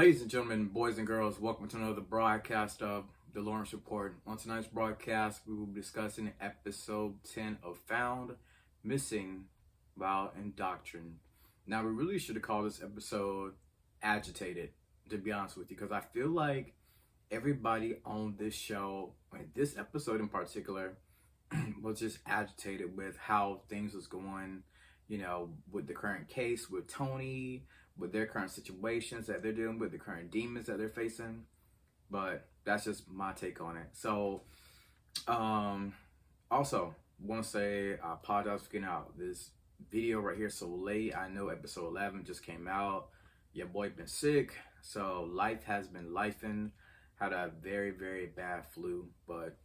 Ladies and gentlemen, boys and girls, welcome to another broadcast of The Lawrence Report. On tonight's broadcast, we will be discussing episode 10 of Found Missing, Vow and Doctrine. Now, we really should have called this episode Agitated, to be honest with you, because I feel like everybody on this show, this episode in particular, was just agitated with how things was going, with the current case with Tony, with their current situations that they're dealing with, the current demons that they're facing. But that's just my take on it. So, also, want to say I apologize for getting out this video right here so late. I know episode 11 just came out. Your boy been sick, so life has been lifing. Had a very, very bad flu, but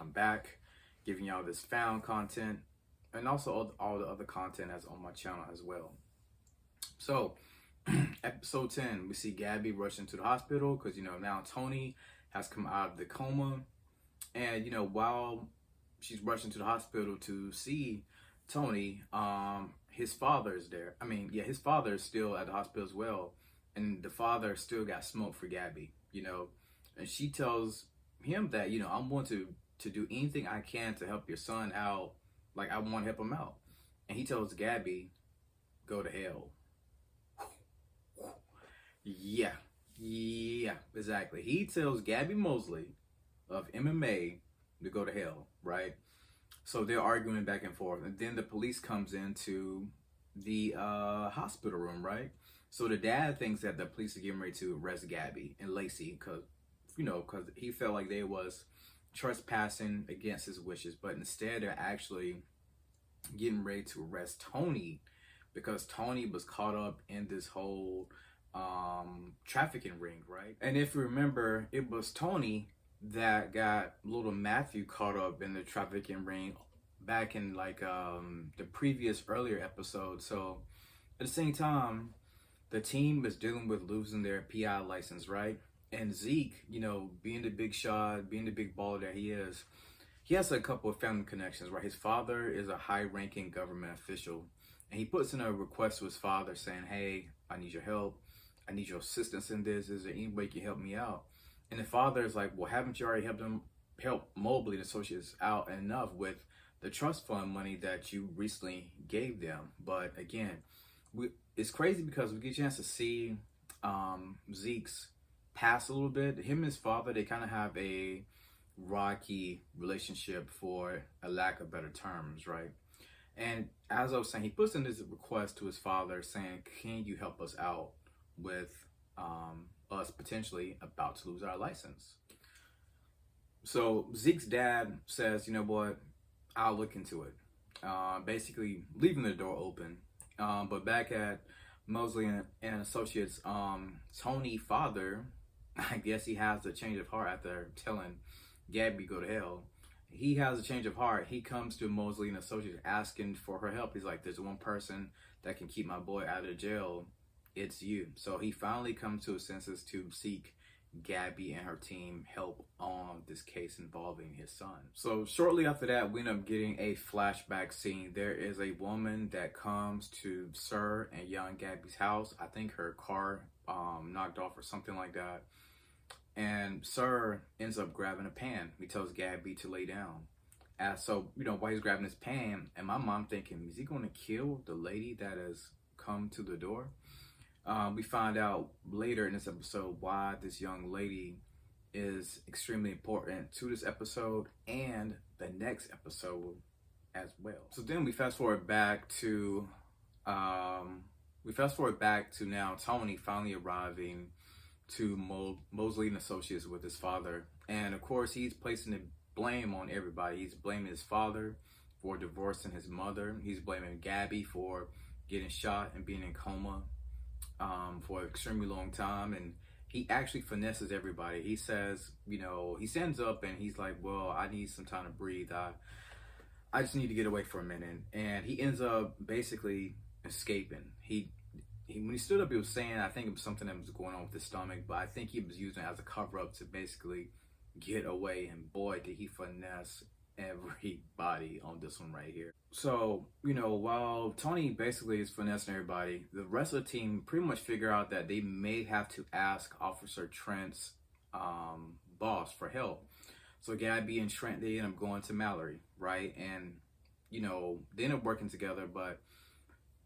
I'm back giving y'all this found content and also all the other content that's on my channel as well. So, episode 10, we see Gabby rushing to the hospital because, now Tony has come out of the coma. And, while she's rushing to the hospital to see Tony, his father is there. His father is still at the hospital as well. And the father still got smoke for Gabby, And she tells him that, I'm going to do anything I can to help your son out. Like, I want to help him out. And he tells Gabby, go to hell. Yeah, exactly. He tells Gabby Mosley of MMA to go to hell, right? So they're arguing back and forth. And then the police comes into the hospital room, right? So the dad thinks that the police are getting ready to arrest Gabby and Lacey because he felt like they was trespassing against his wishes. But instead, they're actually getting ready to arrest Tony because Tony was caught up in this whole trafficking ring, right? And if you remember, it was Tony that got little Matthew caught up in the trafficking ring back in the previous earlier episode. So at the same time, the team is dealing with losing their PI license, right? And Zeke, being the big shot, being the big baller that he is, he has a couple of family connections, right? His father is a high-ranking government official, and he puts in a request to his father saying, hey, I need your help. I need your assistance in this. Is there any way you can help me out? And the father is like, well, haven't you already help Mobley and Associates out enough with the trust fund money that you recently gave them? But again, it's crazy because we get a chance to see Zeke's past a little bit. Him and his father, they kind of have a rocky relationship, for a lack of better terms, right? And as I was saying, he puts in this request to his father saying, can you help us out with us potentially about to lose our license? So Zeke's dad says, you know what, I'll look into it. Basically leaving the door open. But back at Mosley and Associates, Tony's father, I guess he has a change of heart after telling Gabby go to hell. He has a change of heart. He comes to Mosley and Associates asking for her help. He's like, there's one person that can keep my boy out of jail. It's you. So he finally comes to his senses to seek Gabby and her team help on this case involving his son. So shortly after that, we end up getting a flashback scene. There is a woman that comes to Sir and young Gabby's house. I think her car knocked off or something like that. And Sir ends up grabbing a pan. He tells Gabby to lay down. So, while he's grabbing his pan, and my mom thinking, is he going to kill the lady that has come to the door? We find out later in this episode why this young lady is extremely important to this episode and the next episode as well. So then we fast forward back to now Tony finally arriving to Mosley and Associates with his father. And of course, he's placing the blame on everybody. He's blaming his father for divorcing his mother. He's blaming Gabby for getting shot and being in coma for an extremely long time. And he actually finesses everybody. He says, he stands up and he's like, well, I need some time to breathe. I just need to get away for a minute. And he ends up basically escaping. When he stood up, he was saying, I think it was something that was going on with his stomach, but I think he was using it as a cover-up to basically get away. And boy, did he finesse everybody on this one right here. So, while Tony basically is finessing everybody, the rest of the team pretty much figure out that they may have to ask Officer Trent's boss for help. So Gabby and Trent, they end up going to Mallory, right? And, they end up working together, but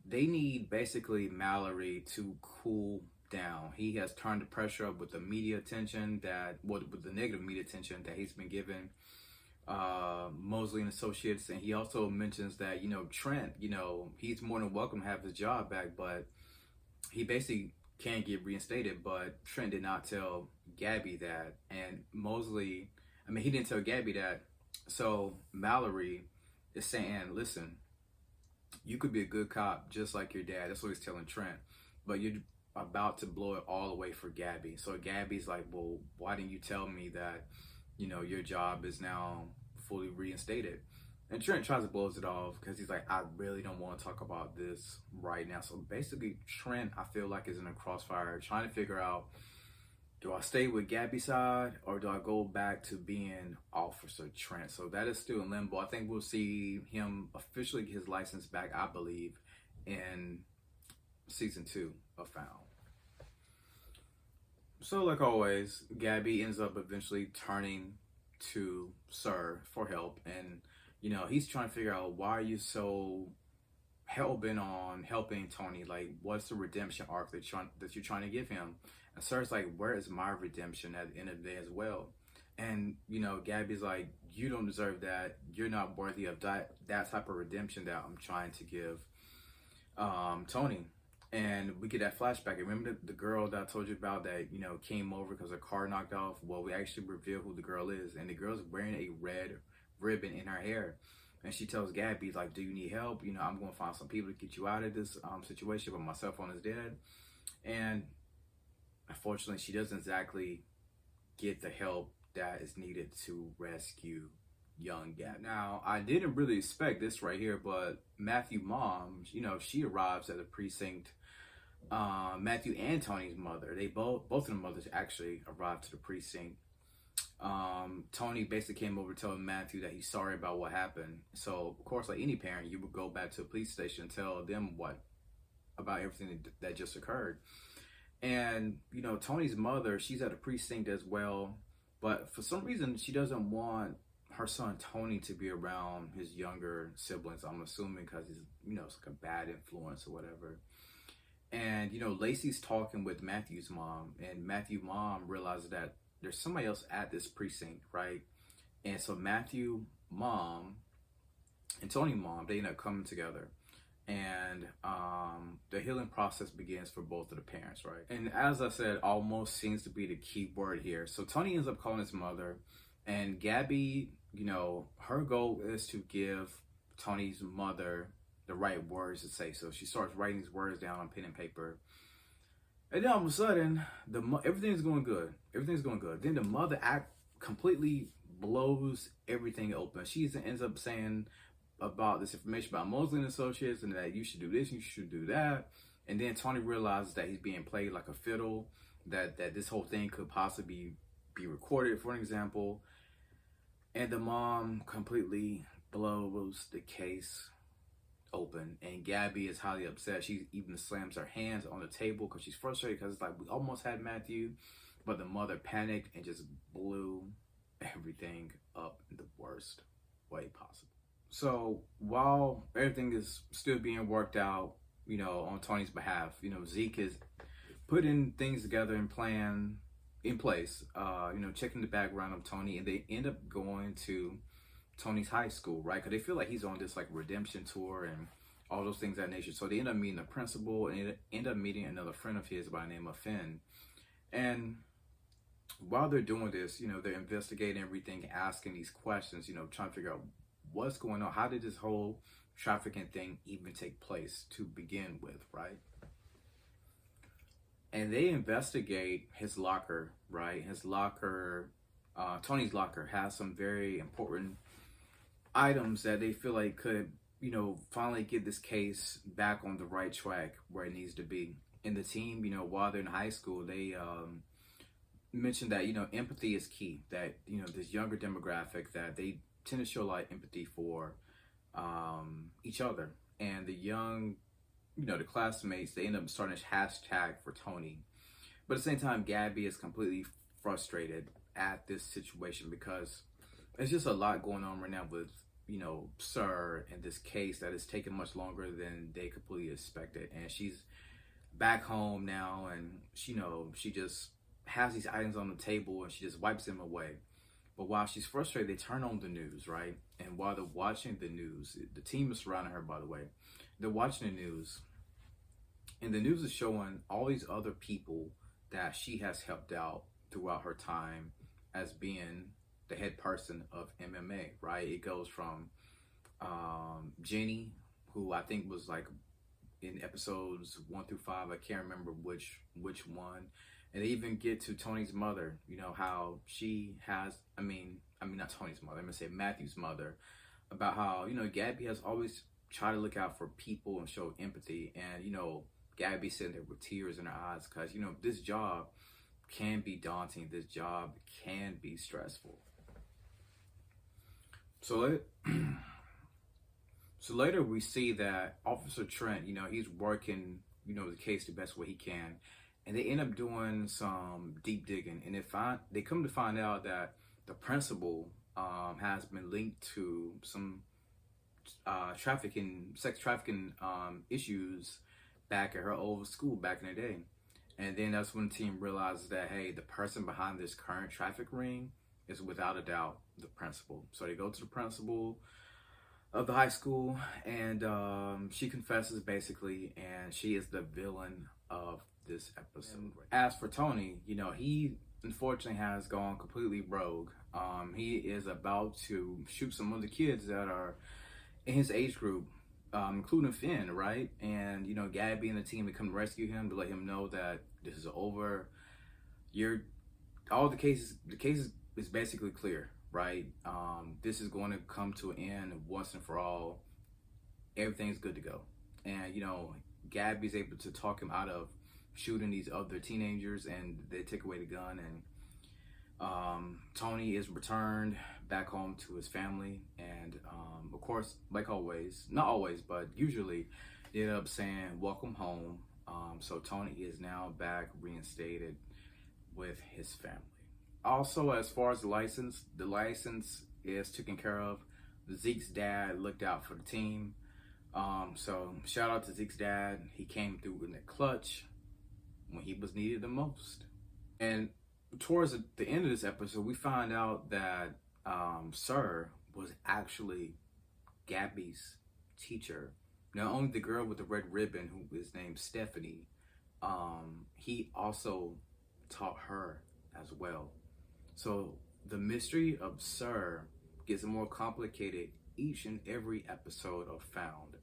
they need basically Mallory to cool down. He has turned the pressure up with the media attention with the negative media attention that he's been given Mosley and Associates, and he also mentions that Trent, he's more than welcome to have his job back, but he basically can't get reinstated. But Trent did not tell Gabby that, and Mosley, he didn't tell Gabby that. So Mallory is saying, listen, you could be a good cop just like your dad. That's what he's telling Trent, but you're about to blow it all away for Gabby. So Gabby's like, well, why didn't you tell me that your job is now fully reinstated? And Trent tries to blow it off because he's like, I really don't want to talk about this right now. So basically, Trent, I feel like, is in a crossfire trying to figure out, do I stay with Gabby's side or do I go back to being Officer Trent? So that is still in limbo. I think we'll see him officially get his license back, I believe, in season 2 of Found. So like always, Gabby ends up eventually turning to Sir for help, and he's trying to figure out, why are you so hell-bent on helping Tony? Like, what's the redemption arc that you're trying to give him? And Sir's like, where is my redemption at the end of the day as well? And Gabby's like, you don't deserve that. You're not worthy of that type of redemption that I'm trying to give Tony. And we get that flashback. Remember the girl that I told you about that, came over because her car knocked off? Well, we actually reveal who the girl is. And the girl's wearing a red ribbon in her hair. And she tells Gabby, like, do you need help? I'm going to find some people to get you out of this situation, but my cell phone is dead. And unfortunately, she doesn't exactly get the help that is needed to rescue young Gabby. Now, I didn't really expect this right here, but Matthew's mom, she arrives at the precinct. Matthew and Tony's mother, they both of the mothers actually arrived to the precinct. Tony basically came over telling Matthew that he's sorry about what happened. So of course, like any parent, you would go back to the police station and tell them about everything that just occurred. And Tony's mother, she's at the precinct as well, but for some reason she doesn't want her son Tony to be around his younger siblings. I'm assuming because he's it's like a bad influence or whatever. And Lacey's talking with Matthew's mom, and Matthew's mom realizes that there's somebody else at this precinct, right? And so Matthew's mom and Tony's mom, they end up coming together, and the healing process begins for both of the parents, right? And as I said, almost seems to be the key word here. So Tony ends up calling his mother, and Gabby, her goal is to give Tony's mother the right words to say. So she starts writing these words down on pen and paper. And then all of a sudden, everything's going good. Everything's going good. Then the mother completely blows everything open. She ends up saying about this information about Mosley and Associates, and that you should do this, you should do that. And then Tony realizes that he's being played like a fiddle, that this whole thing could possibly be recorded, for an example. And the mom completely blows the case open, and Gabby is highly upset. She even slams her hands on the table because she's frustrated, because it's like, we almost had Matthew, but the mother panicked and just blew everything up in the worst way possible. So while everything is still being worked out, on Tony's behalf, Zeke is putting things together and plan in place, checking the background of Tony, and they end up going to Tony's high school, right? Because they feel like he's on this like redemption tour and all those things of that nature. So they end up meeting the principal, and they end up meeting another friend of his by the name of Finn. And while they're doing this, they're investigating everything, asking these questions, trying to figure out what's going on. How did this whole trafficking thing even take place to begin with, right? And they investigate his locker, right? His locker, Tony's locker, has some very important items that they feel like could, finally get this case back on the right track where it needs to be. And the team, while they're in high school, they mentioned that, empathy is key. That, this younger demographic, that they tend to show a lot of empathy for each other. And the young, the classmates, they end up starting a hashtag for Tony. But at the same time, Gabby is completely frustrated at this situation because there's just a lot going on right now with, Sir and this case that is taking much longer than they completely expected. And she's back home now, and she just has these items on the table and she just wipes them away. But while she's frustrated, they turn on the news, right? And while they're watching the news, the team is surrounding her, by the way. They're watching the news, and the news is showing all these other people that she has helped out throughout her time as being the head person of MMA, right? It goes from Jenny, who I think was like in episodes 1 through 5. I can't remember which one. And they even get to Tony's mother, how she has, I mean, not Tony's mother, I'm going to say Matthew's mother, about how, Gabby has always tried to look out for people and show empathy. And, Gabby sitting there with tears in her eyes because, this job can be daunting. This job can be stressful. So later we see that Officer Trent, he's working, the case the best way he can. And they end up doing some deep digging, and they come to find out that the principal has been linked to some sex trafficking issues back at her old school back in the day. And then that's when the team realizes that, hey, the person behind this current traffic ring is without a doubt the principal. So they go to the principal of the high school, and she confesses basically, and she is the villain of this episode. As for Tony, he unfortunately has gone completely rogue. He is about to shoot some of the kids that are in his age group, including Finn, right? And Gabby and the team to come rescue him to let him know that this is over. The case is basically clear, right? This is going to come to an end once and for all. Everything's good to go. And Gabby's able to talk him out of shooting these other teenagers, and they take away the gun, and Tony is returned back home to his family, and of course, like always, not always, but usually they end up saying welcome home. So Tony is now back reinstated with his family. Also, as far as the license is taken care of. Zeke's dad looked out for the team, so shout out to Zeke's dad. He came through in the clutch when he was needed the most. And towards the end of this episode, we find out that Sir was actually Gabby's teacher. Not only the girl with the red ribbon, who is named Stephanie, he also taught her as well. So the mystery of Sir gets more complicated each and every episode of Found.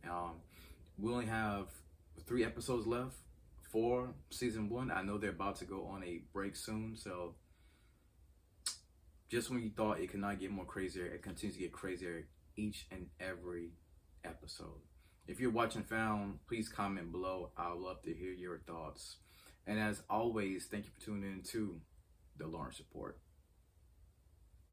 We only have 3 episodes left for season 1. I know they're about to go on a break soon, so just when you thought it could not get more crazier, it continues to get crazier each and every episode. If you're watching Found, please comment below. I would love to hear your thoughts. And as always, thank you for tuning in to The Lawrence Report.